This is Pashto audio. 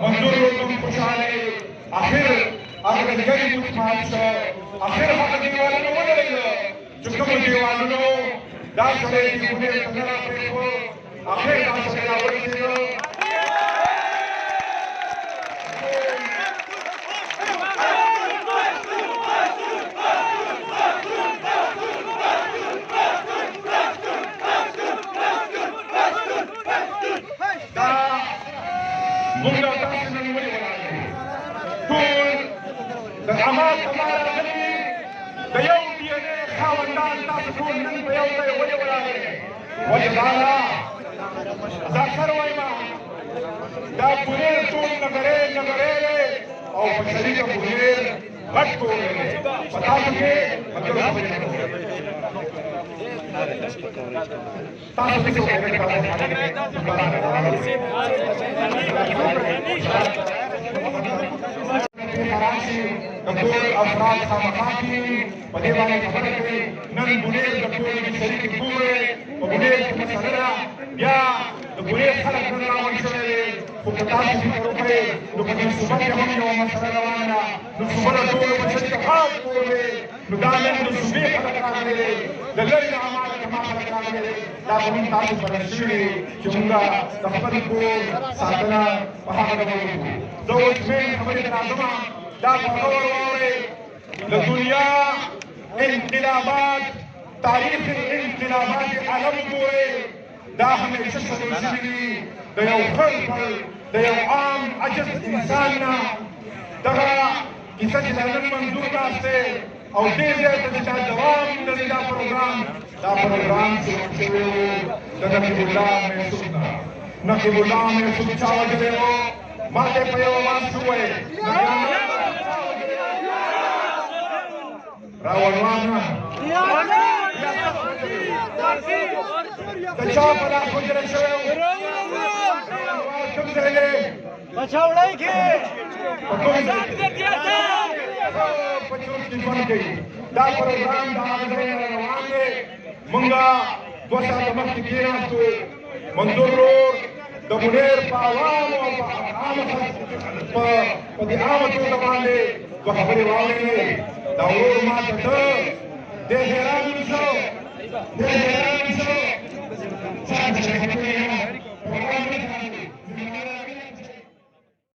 منظور لكم خوشحالي اخر هغه ګری مطمئن شو اخر هغه دیوالونو ودرېدل چې کوم دیوالونو دا سړی دی خدای ته نه راپرېښود اخر دا سړی راورسېده موږ تاسو نن ولې ولاړ یو ټول د عماد کمال غلي د یو ډي ان اے خاوندان تاسو ټول نن په یو ځای ولې ولاړ یئ ولې دا زه اکثر وایم دا بونیر ټول نګرې نګرې او په شریکه بونیر غټ ټول دی په تاسو کې مطلب تاسو څه کوئ فرانسي د ټول افراد خامخا کېږي په دې باندې خبره کوي نن بونیر د ټول شریکې ګورې په بونیر کې مسله ده بیا د بونیر خلک نن راغونډ شوی دی خو که تاسو فکر وکړئ نو په دې صوبه کې هم یوه مسله روانه ده نو صوبه د ټولو په شریکه خاص کور دی نو دا نن د صوبې خلک راغلي دی د لرې نه عمال کما خلک راغلي دی دا به موږ تاسو بلد شوي چې موږ د خپل کور ساتنه په هغه ډول وکړو زه اوس مین خبرې ته راځم دا په غور واورئ د دنیا انقلابات تاریخ انقلابات عالم وګورئ دا همیشه شروع شوي دي د یو خړ پړ د یو عام عجز انسان نه دغه کیسه چې دا نن منظور ناست دی او دې ځای ته چې دا دوام لري دا پروګرام شروع شوی و د نقیب الله محسوب نه نقیب الله محسوب چا وژلی و ما ته په یو آواز وویل راولوانه د چا په لاس وژلی شوی و کوم ځای دی بچاوړی کې په چوک کې ژوند کوي دا پروګرام د هغه ځای نه روان دی موږ 2 ساعته مخکې کېناستو منظور ورور د بونیر په عوامو او په دې عامه توګه باندې دوه خبرې واورېدې دا ورور ما ته ته ډېر حیران شو ځان ته